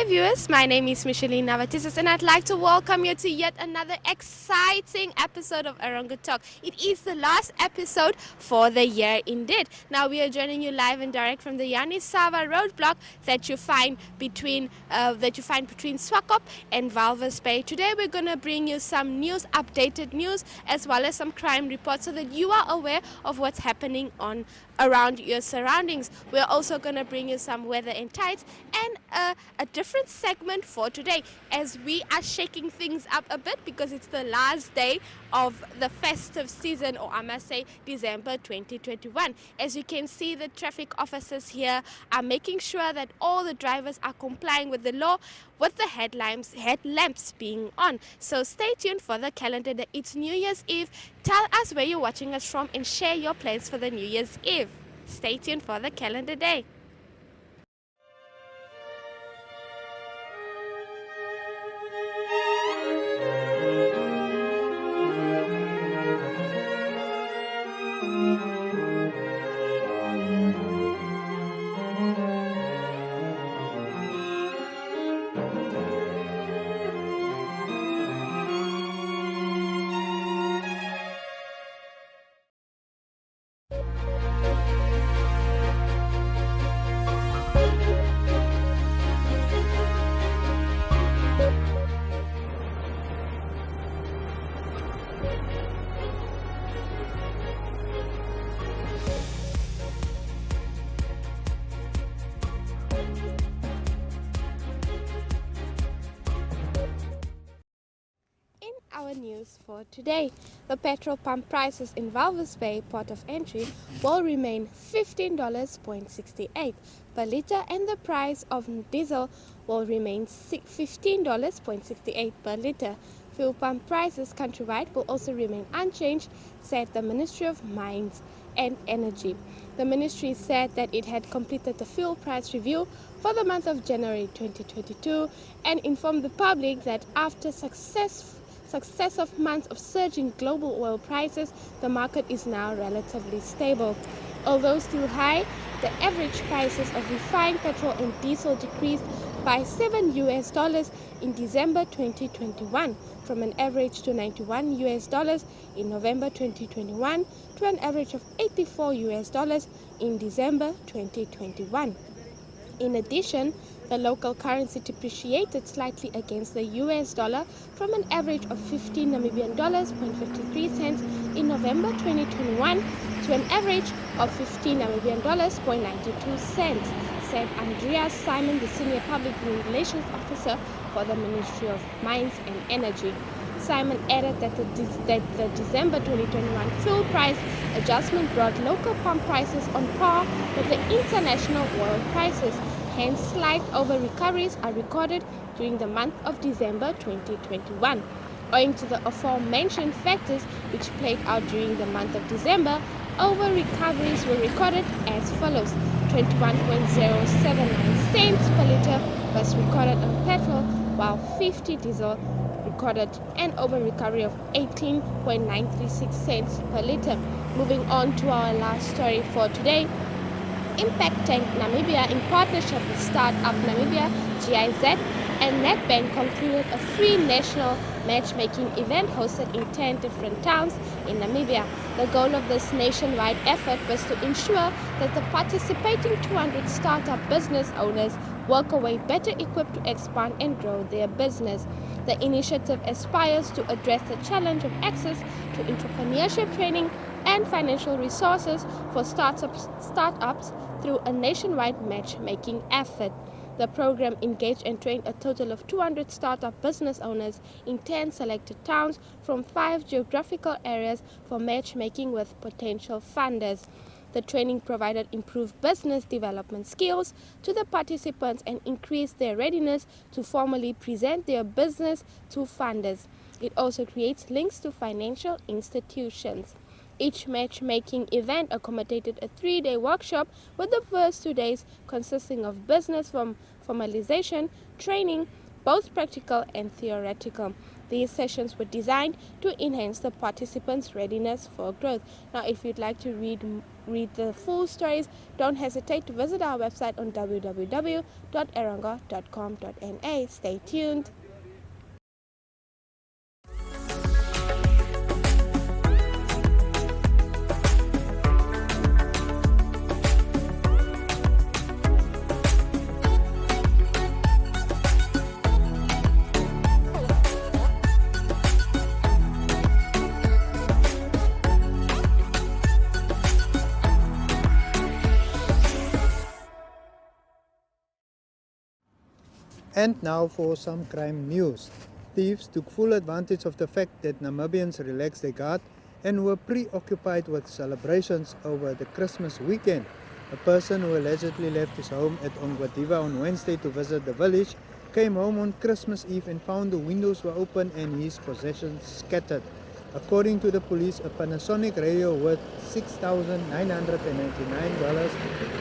Hi viewers, my name is Micheline Navatisas and I'd like to welcome you to yet another exciting episode of Erongo Talk. It is the last episode for the year indeed. Now we are joining you live and direct from the Yanisava roadblock that you find between Swakop and Walvis Bay. Today we're going to bring you some news, updated news, as well as some crime reports so that you are aware of what's happening around your surroundings. We're also going to bring you some weather insights and a different segment for today as we are shaking things up a bit because it's the last day of the festive season, or I must say December 2021. As you can see, the traffic officers here are making sure that all the drivers are complying with the law, with the headlamps being on. So stay tuned for the calendar day. It's New Year's Eve. Tell us where you're watching us from and share your plans for the New Year's Eve. Stay tuned for the calendar day. Our news for today. The petrol pump prices in Walvis Bay, port of entry, will remain $15.68 per litre, and the price of diesel will remain $15.68 per litre. Fuel pump prices countrywide will also remain unchanged, said the Ministry of Mines and Energy. The ministry said that it had completed the fuel price review for the month of January 2022 and informed the public that after successive months of surging global oil prices, the market is now relatively stable. Although still high, the average prices of refined petrol and diesel decreased by $7 in December 2021, from an average to $91 in November 2021 to an average of $84 in December 2021. In addition, the local currency depreciated slightly against the US dollar from an average of 15 Namibian dollars 0.53 cents in November 2021 to an average of 15 Namibian dollars 0.92 cents, said Andreas Simon, the Senior Public Relations Officer for the Ministry of Mines and Energy. Simon added that the December 2021 fuel price adjustment brought local pump prices on par with the international oil prices. Hence, slight over-recoveries are recorded during the month of December 2021. Owing to the aforementioned factors which played out during the month of December, over-recoveries were recorded as follows. 21.079 cents per litre was recorded on petrol, while 50 diesel recorded an over-recovery of 18.936 cents per litre. Moving on to our last story for today. Impact Tank Namibia, in partnership with Startup Namibia, GIZ, and Nedbank, concluded a free national matchmaking event hosted in 10 different towns in Namibia. The goal of this nationwide effort was to ensure that the participating 200 startup business owners walk away better equipped to expand and grow their business. The initiative aspires to address the challenge of access to entrepreneurship training and financial resources for startups through a nationwide matchmaking effort. The program engaged and trained a total of 200 startup business owners in 10 selected towns from 5 geographical areas for matchmaking with potential funders. The training provided improved business development skills to the participants and increased their readiness to formally present their business to funders. It also creates links to financial institutions. Each matchmaking event accommodated a 3-day workshop, with the first 2 days consisting of business formalization training, both practical and theoretical. These sessions were designed to enhance the participants' readiness for growth. Now, if you'd like to read the full stories, don't hesitate to visit our website on www.erongo.com.na. Stay tuned. And now for some crime news. Thieves took full advantage of the fact that Namibians relaxed their guard and were preoccupied with celebrations over the Christmas weekend. A person who allegedly left his home at Ongwadiva on Wednesday to visit the village came home on Christmas Eve and found the windows were open and his possessions scattered. According to the police, a Panasonic radio worth $6,999,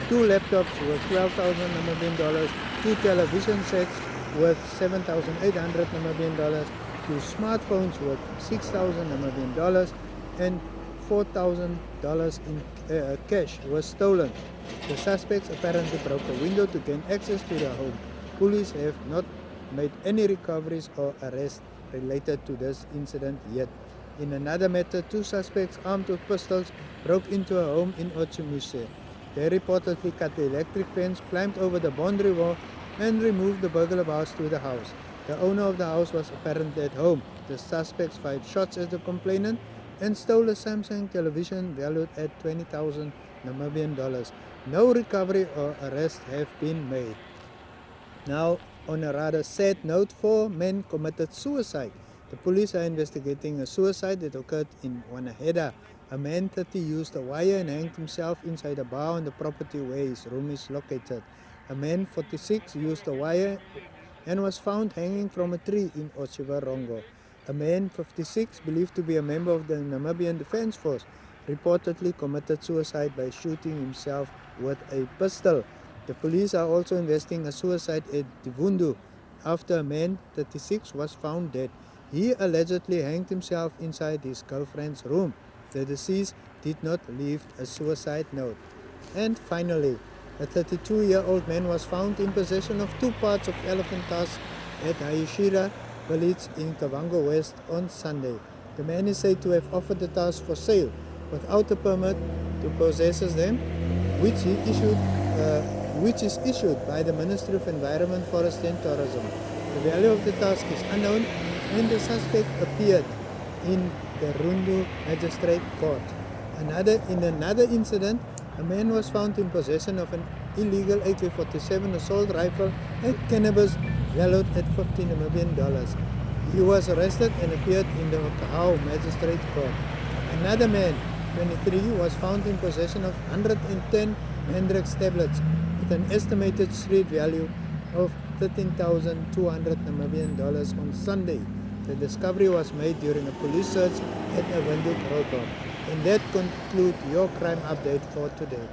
2 laptops worth 12,000 Namibian dollars, 2 television sets worth 7,800 Namibian dollars, 2 smartphones worth 6,000 Namibian dollars, and $4,000 in cash was stolen. The suspects apparently broke a window to gain access to their home. Police have not made any recoveries or arrests related to this incident yet. In another matter, 2 suspects armed with pistols broke into a home in Otjimuche. They reportedly cut the electric fence, climbed over the boundary wall, and removed the burglar bars to the house. The owner of the house was apparently at home. The suspects fired shots at the complainant and stole a Samsung television valued at 20,000 Namibian dollars. No recovery or arrest have been made. Now, on a rather sad note, 4 men committed suicide. The police are investigating a suicide that occurred in Wanaheda. A man 30 used a wire and hanged himself inside a bar on the property where his room is located. A man 46 used a wire and was found hanging from a tree in Erongo. A man 56, believed to be a member of the Namibian Defence Force, reportedly committed suicide by shooting himself with a pistol. The police are also investigating a suicide at Divundu after a man 36 was found dead. He allegedly hanged himself inside his girlfriend's room. The deceased did not leave a suicide note. And finally, a 32-year-old man was found in possession of 2 parts of elephant tusks at Hayashira village in Kavango West on Sunday. The man is said to have offered the tusks for sale without a permit to possess them, which is issued by the Ministry of Environment, Forestry and Tourism. The value of the tusk is unknown, and the suspect appeared in the Rundu Magistrate Court. In another incident, a man was found in possession of an illegal AK-47 assault rifle and cannabis valued at 15 Namibian dollars. He was arrested and appeared in the Kahau Magistrate Court. Another man, 23, was found in possession of 110 Mandrax tablets with an estimated street value of 13,200 Namibian dollars on Sunday. The discovery was made during a police search at a Windhoek roadblock. And that concludes your crime update for today.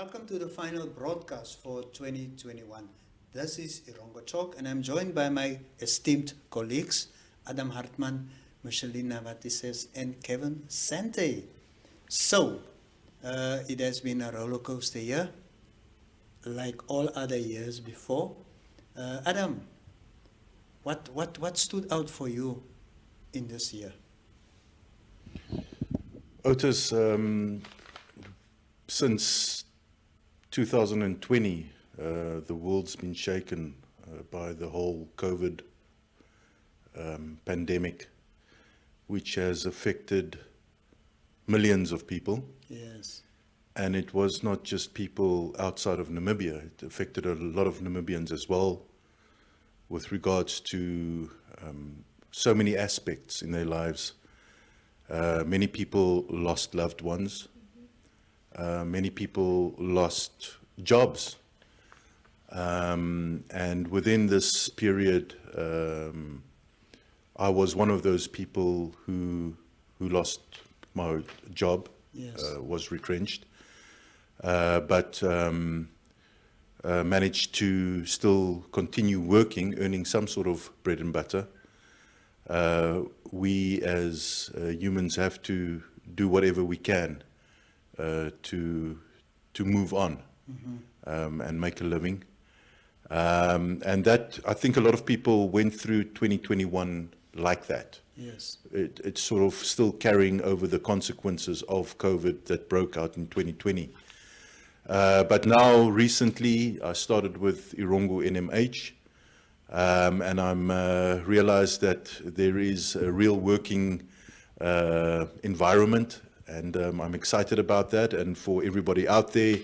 Welcome to the final broadcast for 2021. This is Erongo Talk, and I'm joined by my esteemed colleagues, Adam Hartman, Micheline Navatises, and Kevin Sante. So, it has been a roller coaster year, like all other years before. Adam, what stood out for you in this year? Otis, since 2020, the world's been shaken by the whole COVID pandemic, which has affected millions of people. Yes. And it was not just people outside of Namibia. It affected a lot of Namibians as well, with regards to so many aspects in their lives. Many people lost loved ones. Many people lost jobs. And within this period, I was one of those people who lost my job, Yes. Was retrenched, but managed to still continue working, earning some sort of bread and butter. We as humans have to do whatever we can to move on and make a living. And that, I think a lot of people went through 2021 like that. Yes. It's sort of still carrying over the consequences of COVID that broke out in 2020. But now, recently, I started with Erongo NMH, and I'm realized that there is a real working environment, and I'm excited about that. And for everybody out there,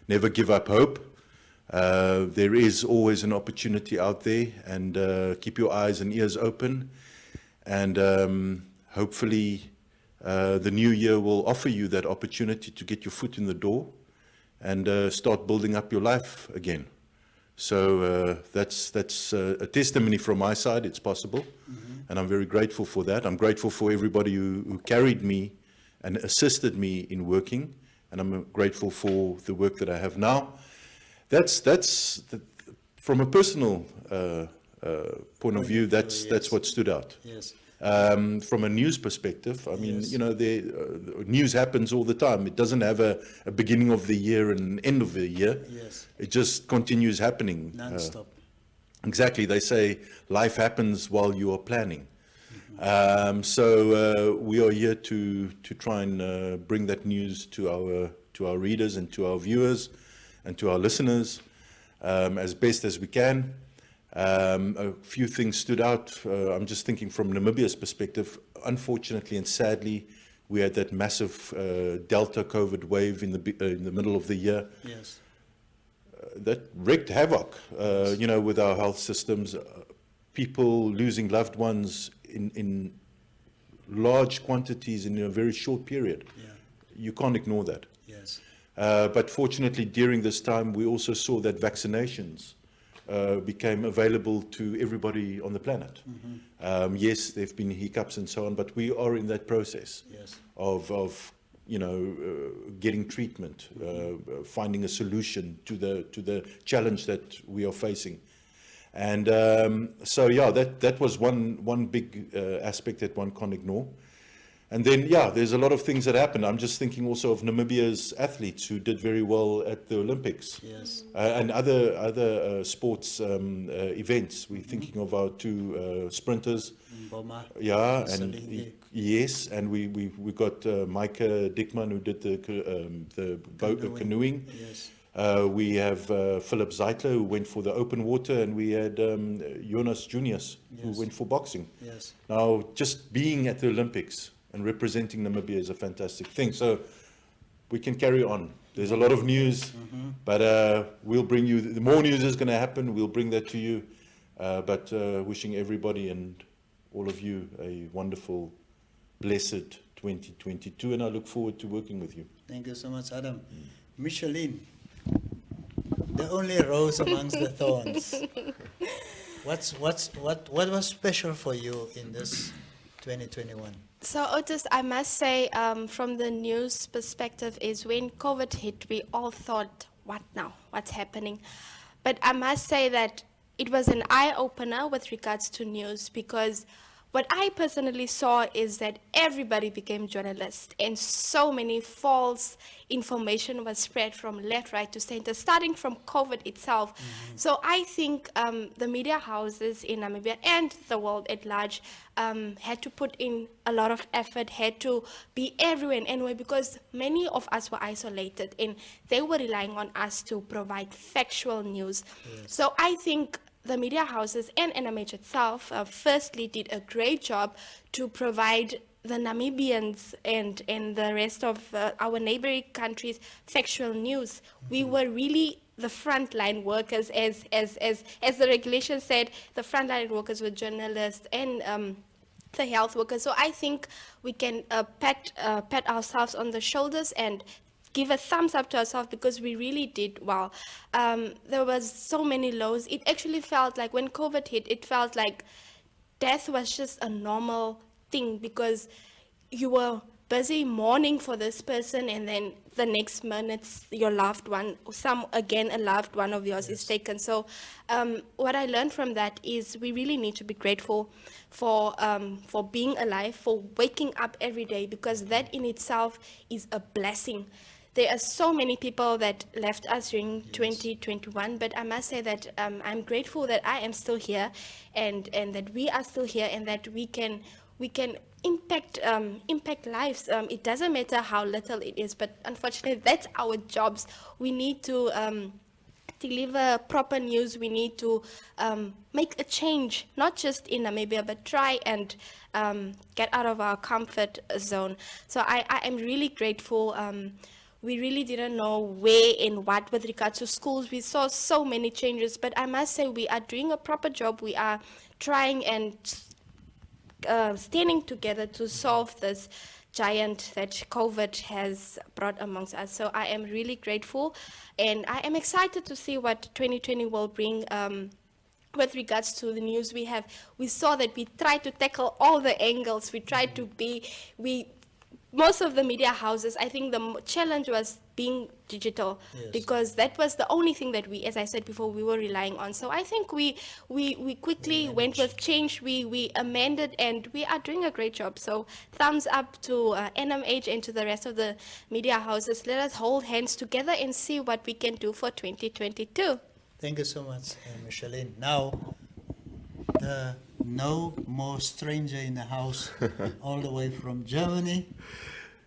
never give up hope. There is always an opportunity out there, and keep your eyes and ears open. And hopefully the new year will offer you that opportunity to get your foot in the door and start building up your life again. So that's a testimony from my side. It's possible, and I'm very grateful for that. I'm grateful for everybody who carried me and assisted me in working, and I'm grateful for the work that I have now. From a personal point of view, that's what stood out. Yes. From a news perspective, I mean, Yes. you know, news happens all the time. It doesn't have a beginning of the year and an end of the year. Yes. It just continues happening. Non-stop. Exactly. They say life happens while you are planning. So we are here to try and bring that news to our readers and to our viewers and to our listeners as best as we can. A few things stood out. I'm just thinking from Namibia's perspective. Unfortunately and sadly, we had that massive Delta COVID wave in the middle of the year. Yes. That wreaked havoc, you know, with our health systems. People losing loved ones in large quantities in a very short period. Yeah. You can't ignore that. Yes. But fortunately, during this time, we also saw that vaccinations became available to everybody on the planet. Yes, there have been hiccups and so on, but we are in that process Yes. of you know, getting treatment, finding a solution to the challenge that we are facing. And so, yeah, that was one big aspect that one can't ignore. And then, yeah, there's a lot of things that happened. I'm just thinking also of Namibia's athletes who did very well at the Olympics. Yes. And other sports events. We're thinking of our two sprinters. Boma. Yeah, and Salingi. yes, and we got Micah Dickman who did the canoeing. Yes. We have Philip Zeitler who went for the open water, and we had Jonas Junius who Yes. went for boxing. Yes. Now, just being at the Olympics and representing Namibia is a fantastic thing. So we can carry on. There's a lot of news, but we'll bring you, the more news is going to happen, we'll bring that to you. But wishing everybody and all of you a wonderful, blessed 2022, and I look forward to working with you. Thank you so much, Adam. Micheline, the only rose amongst the thorns. What was special for you in this 2021? So Otis, I must say, from the news perspective, is when COVID hit, we all thought, what now? What's happening? But I must say that it was an eye-opener with regards to news, because what I personally saw is that everybody became journalists, and so many false information was spread from left, right to center, starting from COVID itself. So I think the media houses in Namibia and the world at large had to put in a lot of effort, had to be everywhere and anywhere, because many of us were isolated and they were relying on us to provide factual news. So I think the media houses and NMH itself firstly did a great job to provide the Namibians and the rest of our neighboring countries factual news. We were really the frontline workers, as the regulation said, the frontline workers were journalists and the health workers. So I think we can pat ourselves on the shoulders and give a thumbs up to ourselves, because we really did well. There was so many lows. It actually felt like when COVID hit, it felt like death was just a normal thing, because you were busy mourning for this person, and then the next minute your loved one, a loved one of yours is taken. So what I learned from that is we really need to be grateful for being alive, for waking up every day, because that in itself is a blessing. There are so many people that left us during 2021, but I must say that I'm grateful that I am still here, and that we are still here, and that we can impact lives. It doesn't matter how little it is, but unfortunately that's our jobs. We need to deliver proper news. We need to make a change, not just in Namibia, but try and get out of our comfort zone. So I am really grateful. We really didn't know where and what with regards to schools. We saw so many changes, but I must say we are doing a proper job. We are trying and standing together to solve this giant that COVID has brought amongst us. So I am really grateful, and I am excited to see what 2020 will bring. With regards to the news we saw that we tried to tackle all the angles. We tried to most of the media houses, I think the challenge was being digital, because that was the only thing that we, as I said before, we were relying on. So I think we quickly went with change. We amended, and we are doing a great job. So thumbs up to NMH and to the rest of the media houses. Let us hold hands together and see what we can do for 2022. Thank you so much, Micheline. Now, the no more stranger in the house, all the way from Germany.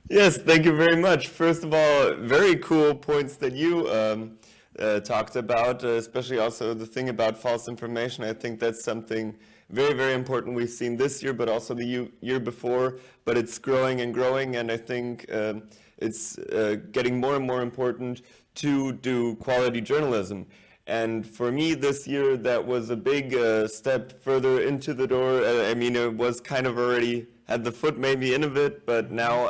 Yes, thank you very much. First of all, very cool points that you talked about, especially also the thing about false information. I think that's something very, very important we've seen this year, but also the year before. But it's growing and growing, and I think it's getting more and more important to do quality journalism. And for me this year, that was a big step further into the door. I mean, it was kind of already had the foot maybe in of it, but now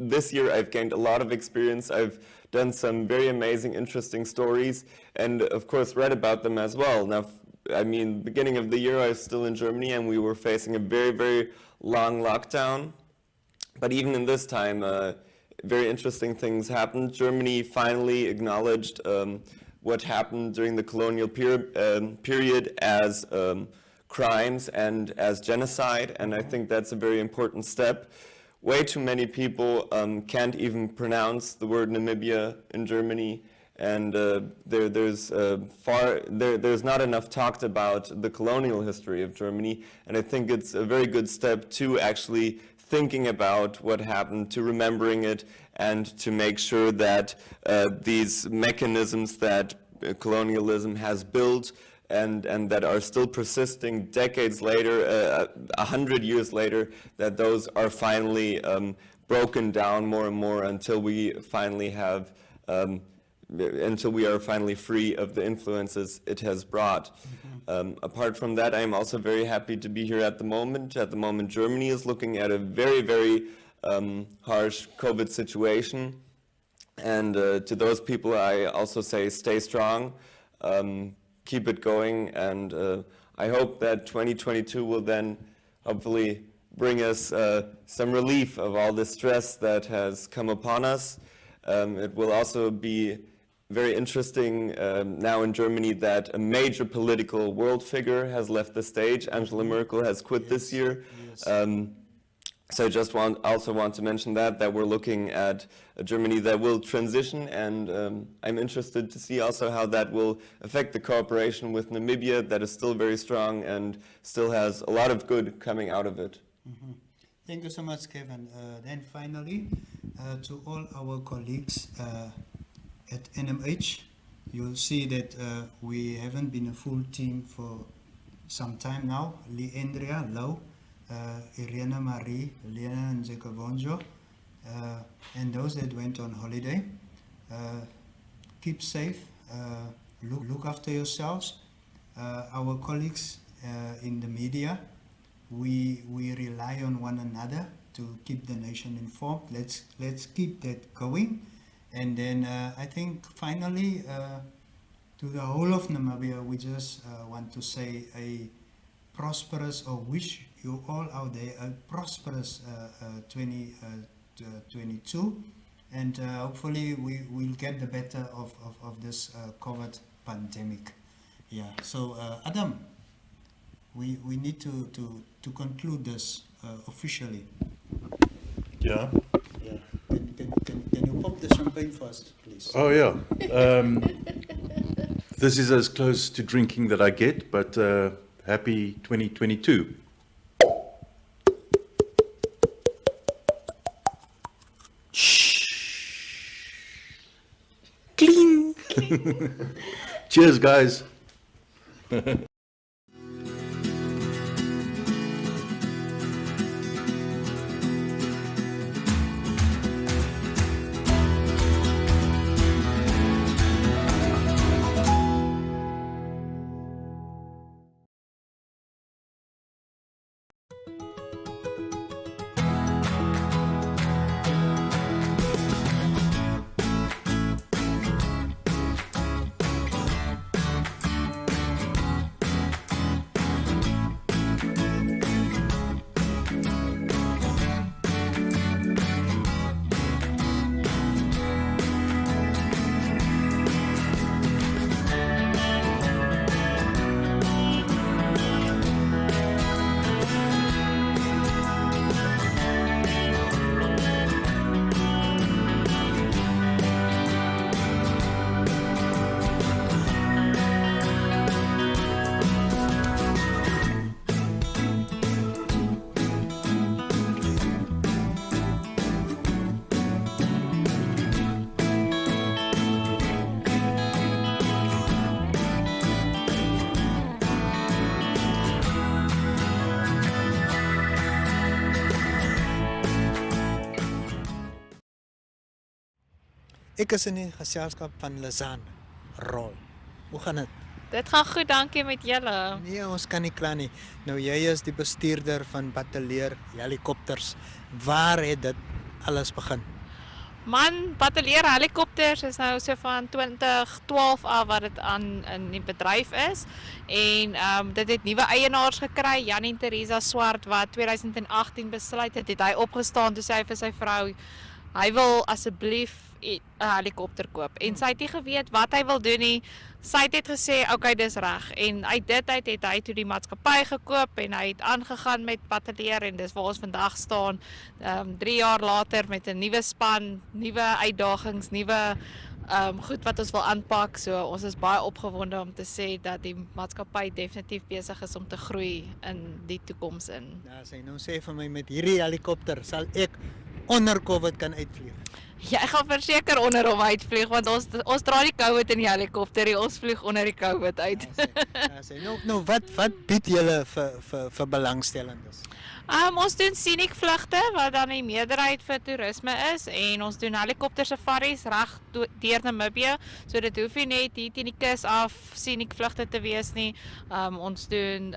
this year I've gained a lot of experience. I've done some very amazing, interesting stories, and of course read about them as well. Now, I mean, beginning of the year I was still in Germany, and we were facing a very, very long lockdown. But even in this time, very interesting things happened. Germany finally acknowledged what happened during the colonial period as crimes and as genocide, and I think that's a very important step. Way too many people can't even pronounce the word Namibia in Germany, and there's not enough talked about the colonial history of Germany, and I think it's a very good step to actually thinking about what happened, to remembering it, and to make sure that these mechanisms that colonialism has built and that are still persisting decades later, 100 years later, that those are finally broken down more and more until we finally have, until we are finally free of the influences it has brought. Apart from that, I am also very happy to be here at the moment. At the moment, Germany is looking at a very, very harsh COVID situation. And to those people, I also say, stay strong, keep it going, and I hope that 2022 will then hopefully bring us some relief of all the stress that has come upon us. It will also be very interesting now in Germany that a major political world figure has left the stage. Angela Merkel has quit this year. So I just also want to mention that we're looking at a Germany that will transition, and I'm interested to see also how that will affect the cooperation with Namibia that is still very strong and still has a lot of good coming out of it. Thank you so much, Kevin. Then finally, to all our colleagues at NMH, you'll see that we haven't been a full team for some time now. Leandria, Lau, Irena Marie, Lena and Zekavonjo, and those that went on holiday. Keep safe, look after yourselves. Our colleagues in the media, we rely on one another to keep the nation informed. Let's keep that going. And then I think finally to the whole of Namibia, we just want to say a prosperous, or wish you all out there a prosperous 2022, and hopefully we will get the better of this COVID pandemic. Yeah, so Adam, we need to conclude this officially. Yeah. Can you pop the champagne first, please? Oh, yeah. This is as close to drinking that I get, but happy 2022. Clean. Cheers, guys. Ek is in die geselskap van Lezanne Köhne-Röhl. Hoe gaan dit? Dit gaan goed, dankie met julle. Nee, ons kan nie kla nie. Nou jy is die bestuurder van Bateleurs helikopters. Waar het dit alles begin? Man, Bateleurs helikopters is nou so van 2012 af wat dit in die bedryf is. En dit het nuwe eienaars gekry. Jan en Teresa Swart wat 2018 besluit het hy opgestaan toe sê hy vir sy vrou hy wil asseblief 'n helikopter koop. En sy het nie geweet wat hy wil doen nie. Sy het gesê, okay, dis reg. En uit dit uit het hy toe die maatskappy gekoop en hy het aangegaan met Bateleurs en dis waar ons vandag staan, 3 jaar later met 'n nuwe span, nuwe uitdagings, nuwe goed wat ons wil aanpak. So ons is baie opgewonde om te sê dat die maatskappy definitief besig is om te groei in die toekoms in. Ja, sy nou sê vir my met hierdie helikopter sal ek onder COVID kan uitvlieg. Ja, ek gaan verseker onder hom uitvlieg want ons dra die COVID in die helikopter, ons vlieg onder die COVID uit. Ja, sy. Nou wat bied julle vir belangstellendes? Ons doen scenic vlugte wat dan die meerderheid vir toerisme is en ons doen helikopter safaris reg deur Namibië. So dit hoef nie net hier teen die kus af scenic vlugte te wees nie. Ons doen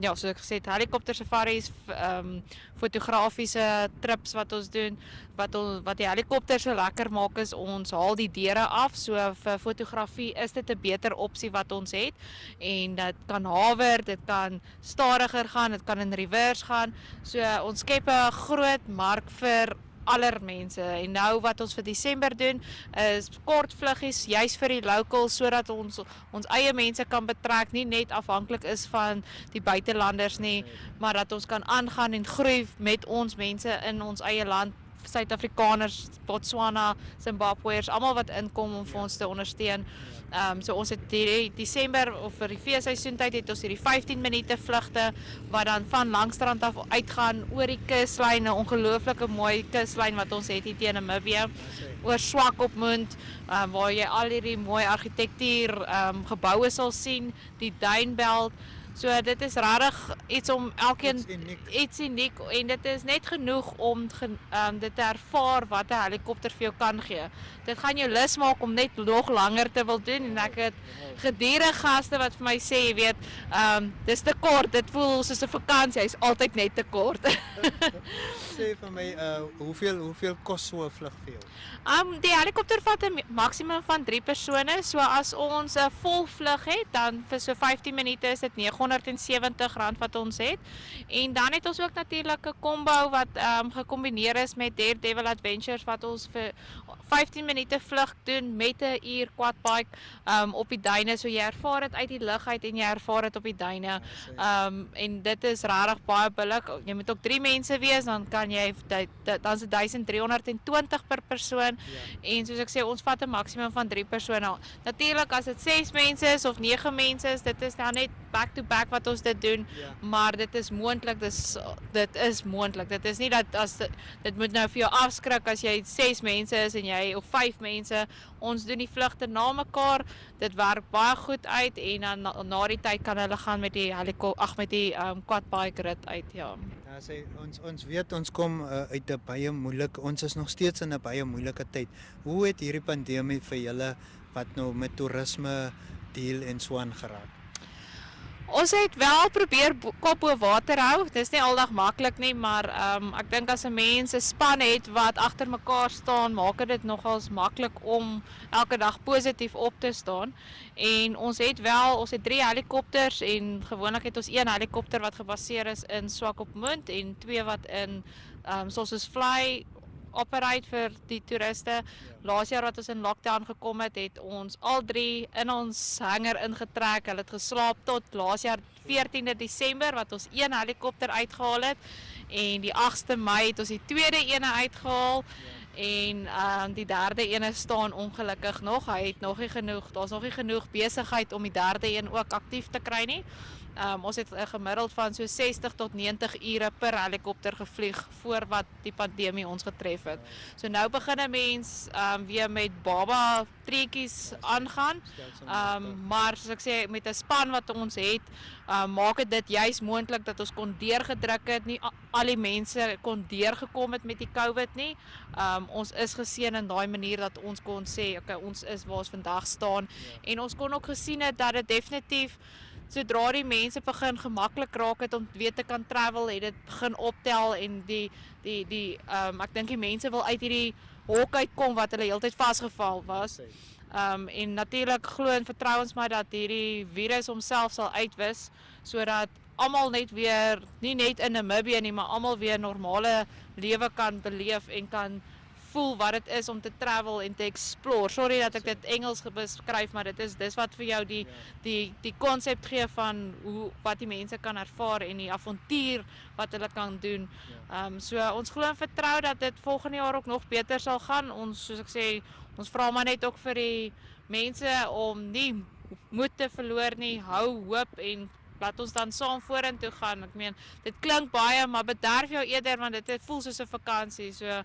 ja, soos ek gesê het, helikopter safaris, fotografiese trips wat ons doen. Wat die helikopter so lekker maak is ons haal die deure af. So vir fotografie is dit 'n beter opsie wat ons het en dit kan hawer, dit kan stadiger gaan, dit kan in reverse gaan. So ons skep 'n groot mark vir aller mense. En nou wat ons vir Desember doen is kort vluggies juis vir die locals sodat ons eie mense kan betrek, nie net afhanklik is van die buitelanders nie, maar dat ons kan aangaan en groei met ons mense in ons eie land. Suid-Afrikaners, Botswana, Zimbabweërs, almal wat inkom om vir ons te ondersteun. So ons het hierdie Desember of vir die feesseisoentyd het ons hierdie 15 minute vlugte wat dan van Langstrand af uitgaan oor die kuslyn, 'n ongelooflike mooi kuslyn wat ons het hier teen Namibië, oor Swakopmund, waar jy al hierdie mooi argitektuur geboue sal sien, die duinbelt. So dit is regtig iets om elkeen iets uniek en dit is net genoeg om dit te ervaar wat 'n helikopter vir jou kan gee. Dit gaan jou lus maak om net nog langer te wil doen en ek het gedurende gaste wat vir my sê, jy weet, dis te kort, dit voel soos 'n vakansie, hy's altyd net te kort. Sê vir my, hoeveel kos so 'n vlug vir jou? Die helikopter vat 'n maksimum van 3 persone, so as ons 'n vol vlug het, dan vir so 15 minute is dit R970 wat ons het. En dan het ons ook natuurlik 'n combo wat gekombineer is met Daredevil Adventures wat ons vir 15 minute vlug doen met 'n uur quadbike op die duine, so jy ervaar dit uit die lug uit en jy ervaar dit op die duine. En dit is regtig baie billik. Jy moet ook 3 mense wees, dan kan jy dan is dit R1320 per persoon. En soos ek sê, ons vat 'n maksimum van 3 persone. Natuurlik as dit 6 mense is of 9 mense is, dit is dan net back to back wat ons dit doen, maar dit is moontlik, dit is moontlik. Dit is nie dat dit moet nou vir jou afskrik as jy 6 mense is en jy of 5 mense. Ons doen die vlugte na mekaar. Dit werk baie goed uit en dan na die tyd kan hulle gaan met die quadbike rit uit, ja. Ja, sê ons weet ons kom uit 'n baie moeilike, ons is nog steeds in 'n baie moeilike tyd. Hoe het hierdie pandemie vir julle wat nou met toerisme deel en so aan geraak? Ons het wel probeer kop bo water hou. Dit is nie aldag maklik nie, maar ek dink as 'n mens 'n span het wat agter mekaar staan, maak dit nogals maklik om elke dag positief op te staan. En ons het 3 helikopters en gewoonlik het ons 1 helikopter wat gebaseer is in Swakopmund en 2 wat in soos Fly operate vir die toeriste. Laas jaar wat ons in lockdown gekom het ons al 3 in ons hangar ingetrek. Hulle het geslaap tot laas jaar 14de Desember wat ons 1 helikopter uitgehaal het. En die 8ste Mei het ons die tweede ene uitgehaal. En die derde ene staan ongelukkig nog. Daar's nog nie genoeg besigheid om die derde een ook aktief te kry nie. Ons het 'n gemiddeld van so 60 tot 90 ure per helikopter gevlieg voor wat die pandemie ons getref het. So nou begin 'n mens weer met baba treetjies aangaan. Maar soos ek sê, met 'n span wat ons het, maak dit juis moontlik dat ons kon deurgedruk het. Nie al die mense kon deurgekom het met die COVID nie. Ons is geseën in daai manier dat ons kon sê, okay, ons is waar ons vandag staan. En ons kon ook gesien het dat dit definitief sodra die mense begin gemaklik raak het om weer te kan travel, het dit begin optel en ek dink die mense wil uit hierdie hok uitkom wat hulle heeltyd vasgeval was. En natuurlik glo en vertrou ons maar dat hierdie virus homself sal uitwis sodat almal net weer, nie net in Namibië nie, maar almal weer normale lewe kan beleef en kan voel wat dit is om te travel en te explore. Sorry dat ek dit Engels beskryf, maar dis wat vir jou die konsep gee van wat die mense kan ervaar en die avontuur wat hulle kan doen. So ons glo en vertrou dat dit volgende jaar ook nog beter sal gaan. Ons, soos ek sê, ons vra maar net ook vir die mense om nie moed te verloor nie, hou hoop en laat ons dan saam vorentoe gaan. Ek meen, dit klink baie, maar bederf jou eerder want dit voel soos 'n vakansie. So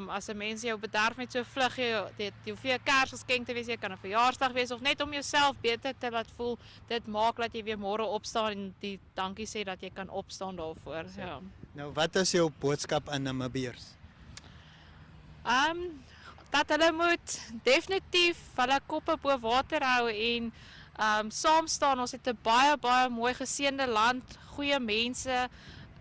as 'n mens jou bederf met so vlug, jy hoef nie 'n Kersgeskenk te wees, jy kan 'n verjaarsdag wees of net om jouself beter te laat voel. Dit maak dat jy weer môre opstaan en die dankie sê dat jy kan opstaan daarvoor. Ja. Nou, wat is jou boodskap aan Namibiërs? Dat hulle moet definitief hulle koppe bo water hou en saam staan. Ons het 'n baie mooi geseënde land, goeie mense,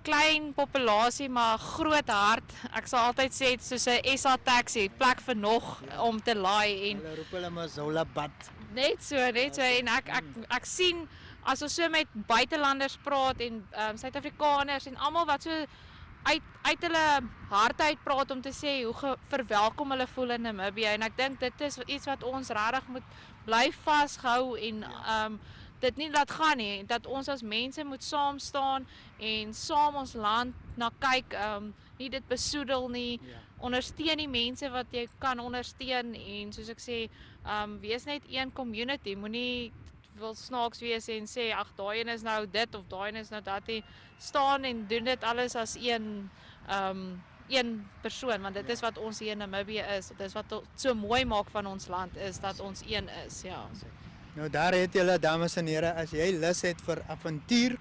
klein populasie maar groot hart. Ek sal altyd sê dit is soos 'n SA taxi, plek vir nog om te laai en Hulle roep hulle maar Zola Bad. net so en ek sien as ons so met buitelanders praat en Suid-Afrikaners en almal wat so uit hulle hart uit praat om te sê hoe verwelkom hulle voel in Namibië en ek dink dit is iets wat ons regtig moet bly vashou en dit nie laat gaan nie, dat ons as mense moet saam staan en saam ons land na kyk, nie dit besoedel nie, ondersteun die mense wat jy kan ondersteun en soos ek sê, wees net een community, moenie wil snaaks wees en sê, ag daai een is nou dit of daai een is nou dat, staan en doen dit alles as een persoon, want dit is wat ons hier in Namibië is, dit is wat so mooi maak van ons land is, dat ons een is, ja. Nou daar het julle, dames en here, as jy lus het vir avontuur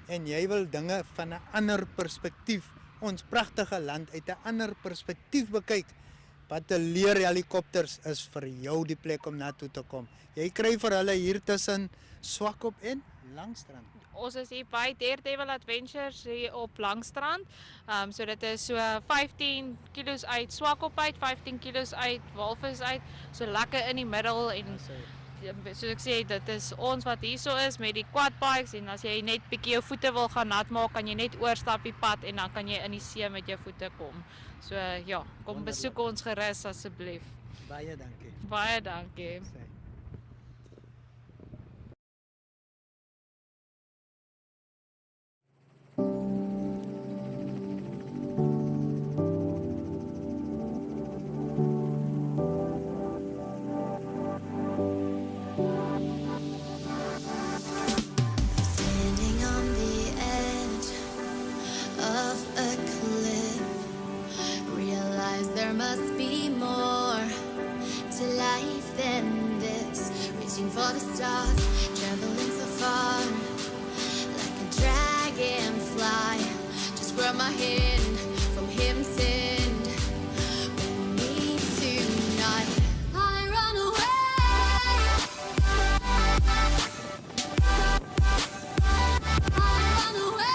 en jy wil dinge van 'n ander perspektief, ons pragtige land uit 'n ander perspektief bekyk, Bateleurs helikopters is vir jou die plek om na toe te kom. Jy kry vir hulle hier tussen Swakop en Langstrand. Ons is hier by Daredevil Adventures hier op Langstrand. So dit is so 15 kilos uit Swakop uit, 15 kilos uit Walvis uit, so lekker in die middel en soos ek sê, dit is ons wat hierso is met die quadbikes en as jy net bietjie jou voete wil gaan nat maak, kan jy net oorstap die pad en dan kan jy in die see met jou voete kom. So ja, kom besoek ons gerus asseblief. Baie dankie. Baie dankie. There must be more to life than this. Reaching for the stars, traveling so far, like a dragonfly. Just grab my hand from him, send me tonight. I run away. I run away.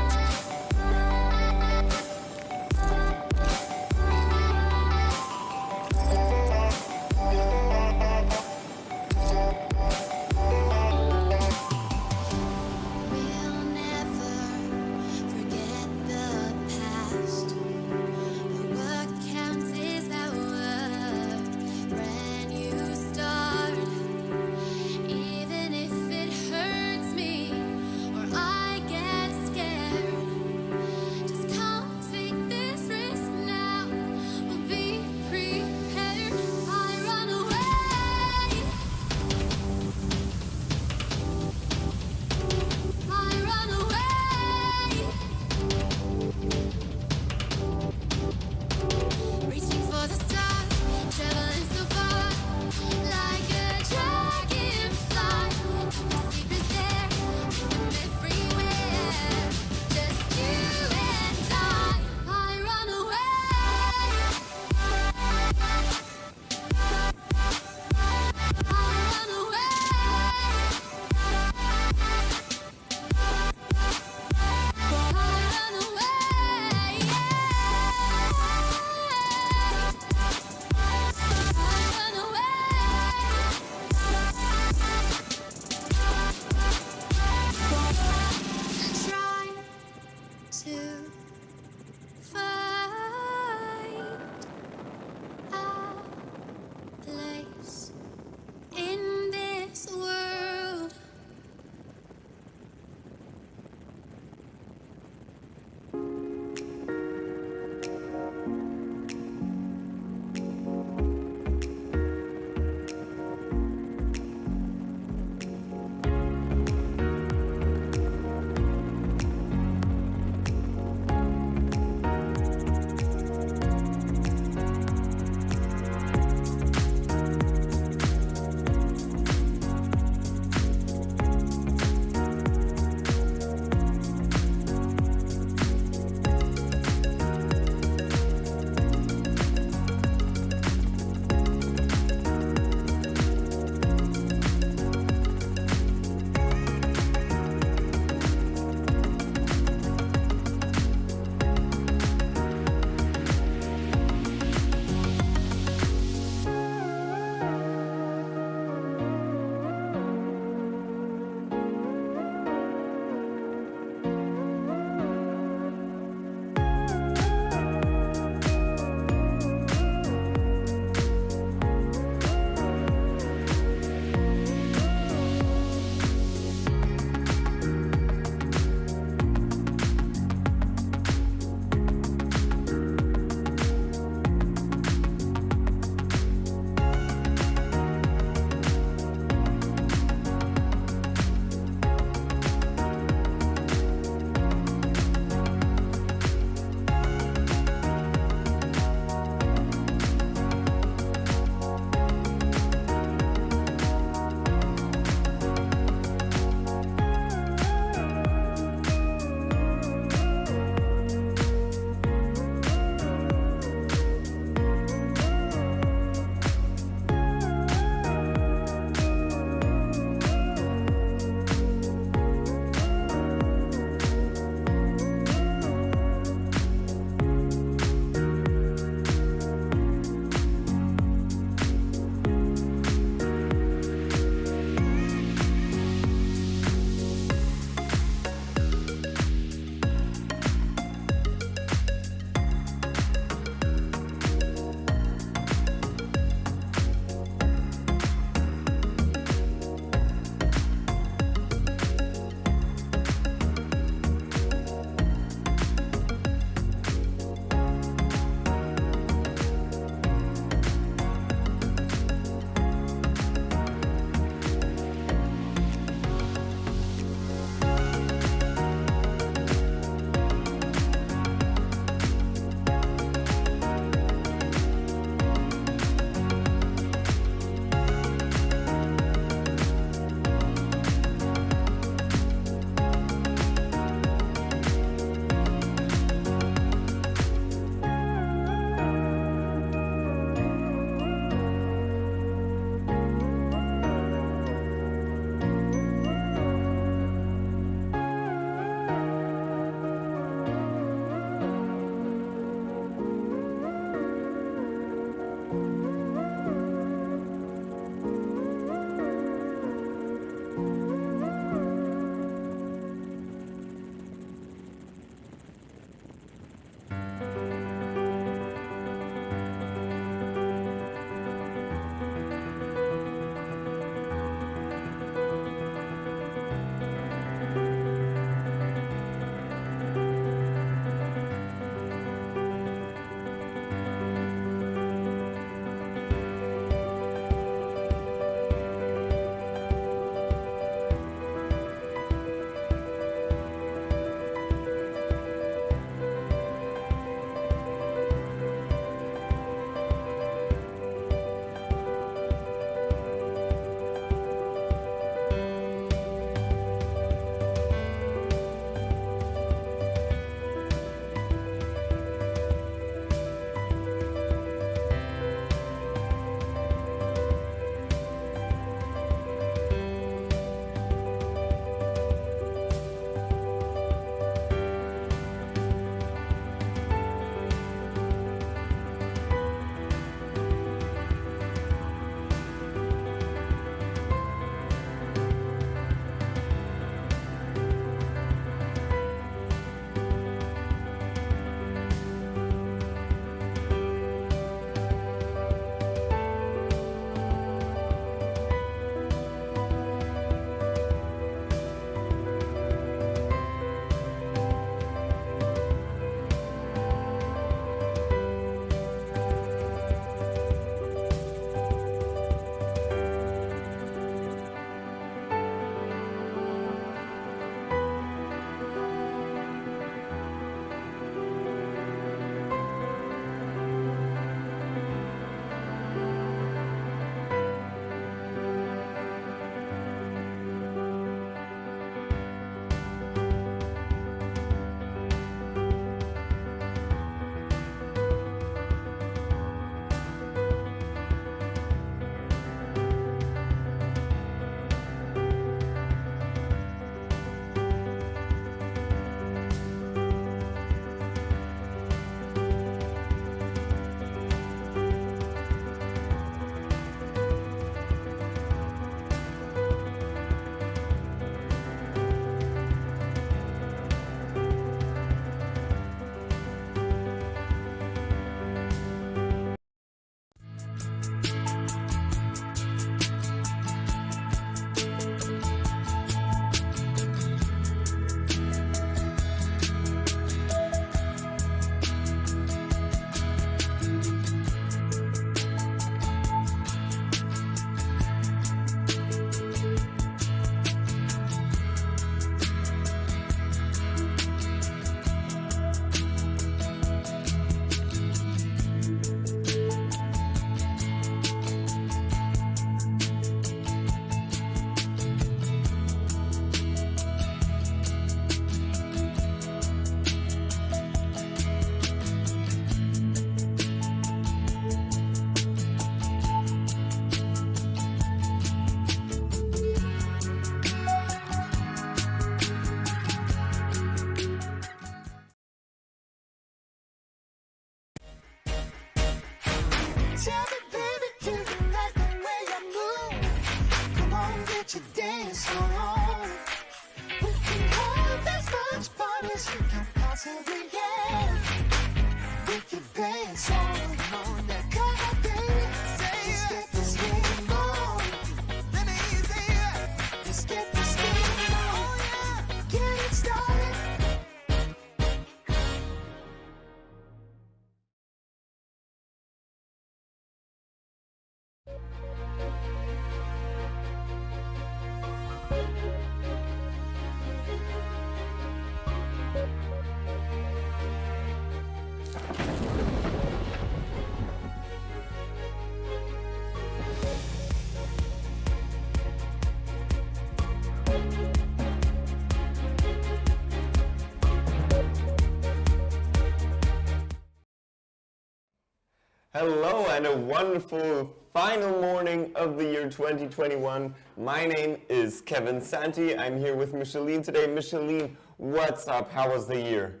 Hello and a wonderful final morning of the year 2021. My name is Kevin Santi. I'm here with Micheline today. Micheline, what's up? How was the year?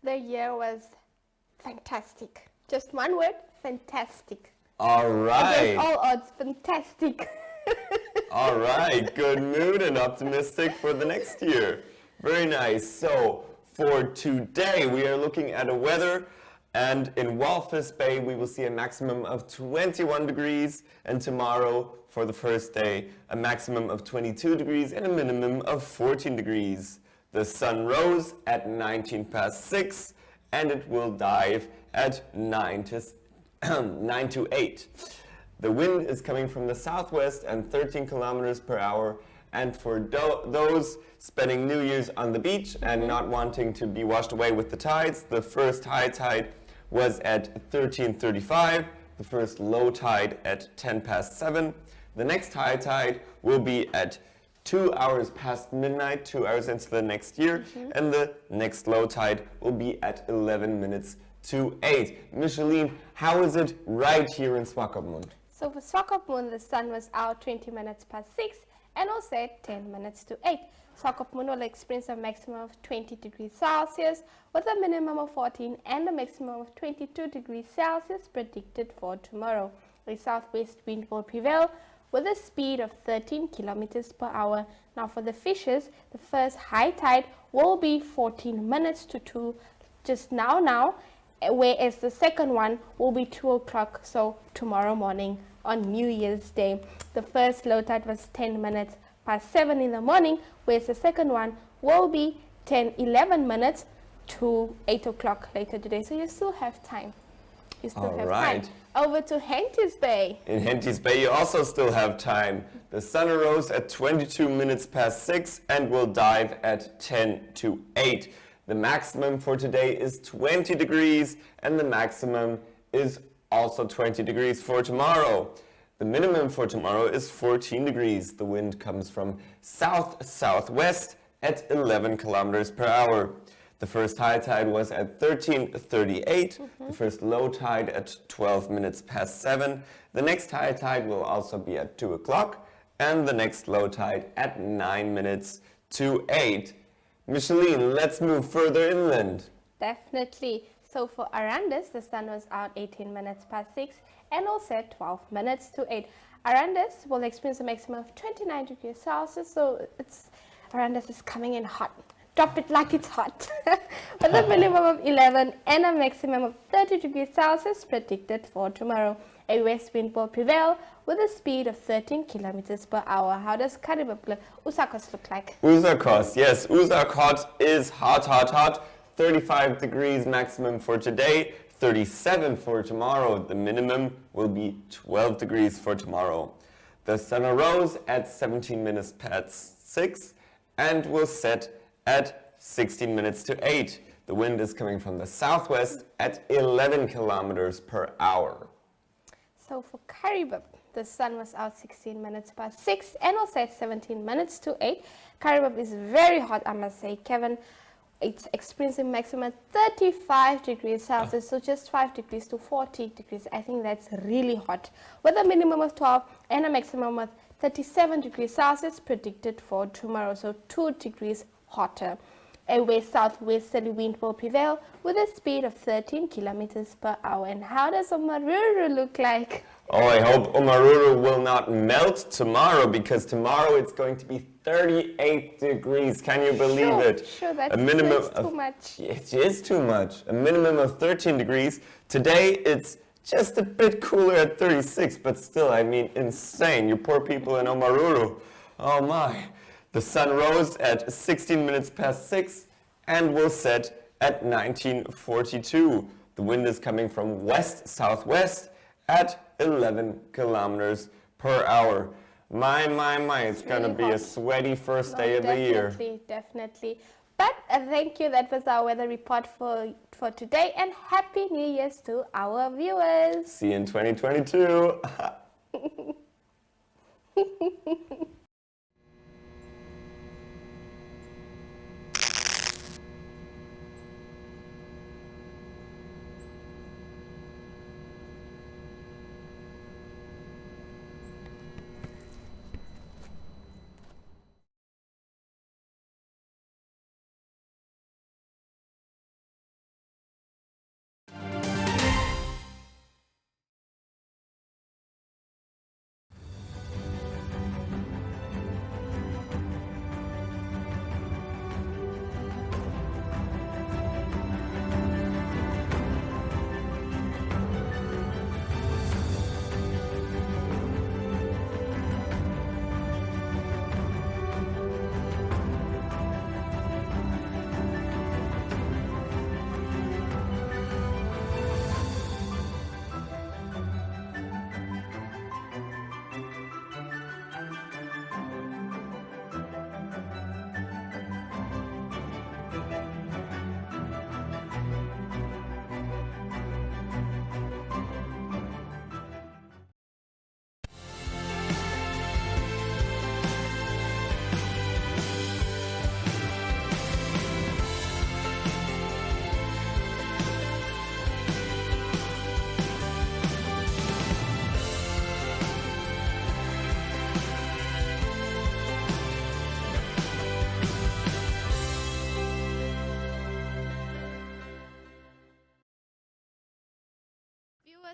The year was fantastic. Just one word, fantastic. All right. Against all odds, fantastic. All right. Good mood and optimistic for the next year. Very nice. So for today, we are looking at a weather. And in Walvis Bay, we will see a maximum of 21 degrees. And tomorrow, for the first day, a maximum of 22 degrees and a minimum of 14 degrees. The sun rose at 19 past 6, and it will dive at 9 to 8. The wind is coming from the southwest and 13 kilometers per hour. And for those spending New Year's on the beach and not wanting to be washed away with the tides, the first high tide was at 13:35, the first low tide at 10 past 7. The next high tide will be at 2 hours past midnight, 2 hours into the next year, and the next low tide will be at 11 minutes to 8. Micheline, how is it right here in Swakopmund? So for Swakopmund, the sun was out 20 minutes past 6 and also at 10 minutes to 8. Swakopmund will experience a maximum of 20 degrees Celsius with a minimum of 14 and a maximum of 22 degrees Celsius predicted for tomorrow. A southwest wind will prevail with a speed of 13 kilometers per hour. Now for the fishes, the first high tide will be 14 minutes to 2 just now, whereas the second one will be 2 o'clock, so tomorrow morning on New Year's Day. The first low tide was 10 minutes past 7 in the morning, whereas the second one will be 11 minutes to 8 o'clock later today. So you still have time. You still have time. Over to Henties Bay. In Henties Bay, you also still have time. The sun arose at 22 minutes past 6 and will dive at 10 to 8. The maximum for today is 20 degrees and the maximum is also 20 degrees for tomorrow. The minimum for tomorrow is 14 degrees. The wind comes from south-southwest at 11 kilometers per hour. The first high tide was at 13:38, the first low tide at 12 minutes past 7. The next high tide will also be at 2 o'clock, and the next low tide at 9 minutes to 8. Micheline, let's move further inland. Definitely. So for Arandis, the sun was out 18 minutes past 6 and also at 12 minutes to 8. Arandis will experience a maximum of 29 degrees Celsius, so Arandis is coming in hot. Drop it like it's hot. With a minimum of 11 and a maximum of 30 degrees Celsius predicted for tomorrow. A west wind will prevail with a speed of 13 kilometers per hour. How does Usakos look like? Usakos, yes, Usakos is hot. 35 degrees maximum for today, 37 for tomorrow. The minimum will be 12 degrees for tomorrow. The sun arose at 17 minutes past 6 and will set at 16 minutes to 8. The wind is coming from the southwest at 11 kilometers per hour. So for Karibib, the sun was out 16 minutes past 6 and also at 17 minutes to 8. Karibib is very hot, I must say, Kevin. It's experiencing maximum 35 degrees Celsius, so just 5 degrees to 40 degrees. I think that's really hot. With a minimum of 12 and a maximum of 37 degrees Celsius predicted for tomorrow, so 2 degrees hotter. A west-southwesterly wind will prevail with a speed of 13 kilometers per hour. And how does Omaruru look like? Oh, I hope Omaruru will not melt tomorrow, because tomorrow it's going to be 38 degrees. Can you believe it? Sure, that's too much. It is too much. A minimum of 13 degrees. Today it's just a bit cooler at 36, but still, I mean, insane. You poor people in Omaruru. Oh my. The sun rose at 16 minutes past 6 and will set at 19:42. The wind is coming from west-southwest at 11 kilometers per hour. My, it's going to be a sweaty first day of the year. Definitely. But thank you. That was our weather report for today. And Happy New Year's to our viewers. See you in 2022.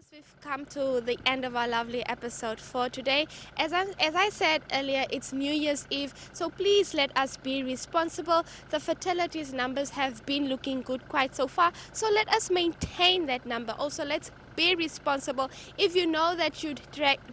Viewers, we've come to the end of our lovely episode for today. As I said earlier, it's New Year's Eve, so please let us be responsible. The fatalities numbers have been looking good quite so far, so let us maintain that number. Also, let's be responsible. If you know that you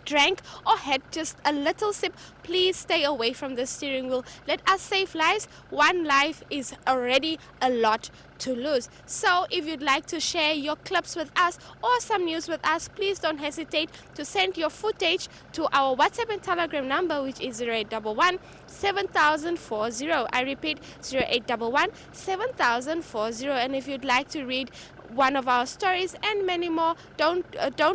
drank or had just a little sip, please stay away from the steering wheel. Let us save lives. One life is already a lot to lose. So if you'd like to share your clips with us or some news with us, please don't hesitate to send your footage to our WhatsApp and Telegram number, which is 0811 7040. I repeat, 0811 7040. And if you'd like to read one of our stories and many more, don't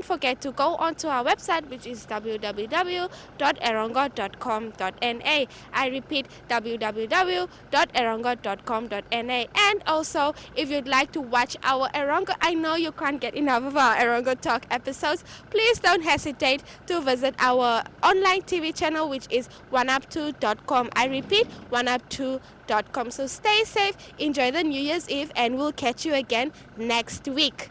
forget to go onto our website, which is www.erongo.com.na. I repeat, www.erongo.com.na. And also, if you'd like to watch our Erongo, I know you can't get enough of our Erongo Talk episodes, please don't hesitate to visit our online TV channel, which is oneup2.com. I repeat, oneup2.com. So stay safe, enjoy the New Year's Eve, and we'll catch you again next week.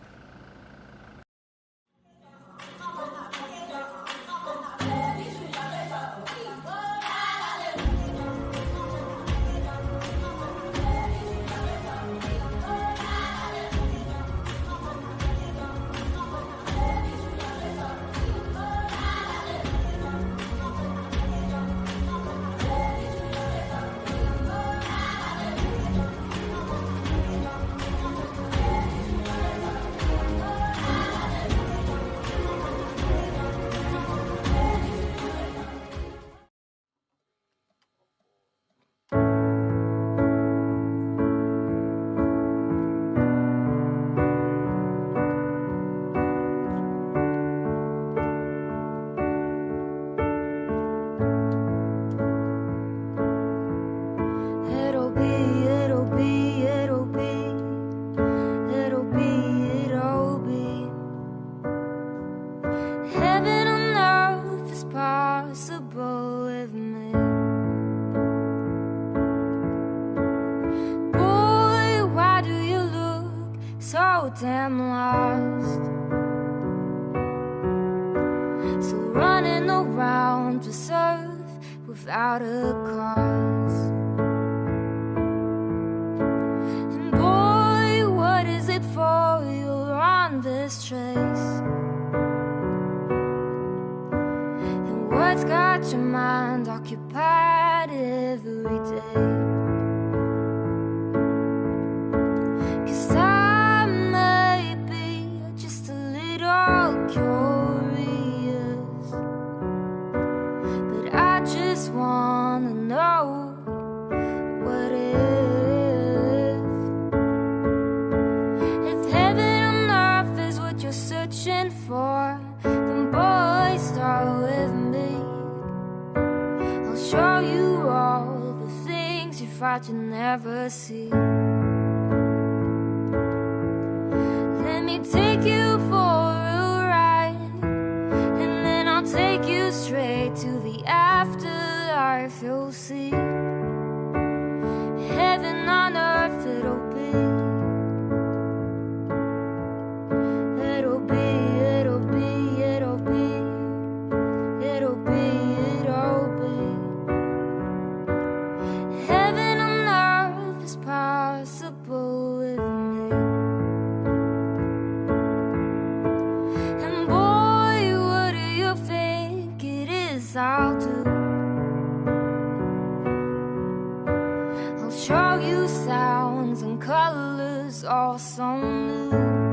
Damn lost, so running around to serve without a cause. And boy, what is it for you're on this trace? And what's got your mind occupied every day? Curious, but I just wanna know, what if heaven on earth is what you're searching for, then boy, start with me. I'll show you all the things you thought you'd never see. Let me take you for take you straight to the afterlife. You'll see heaven on earth. It'll be, it'll be, it'll be, it'll be, it'll be, it'll be. Heaven on earth is possible with me. And boy, what do you think it is I'll do? I'll show you sounds and colors all so new.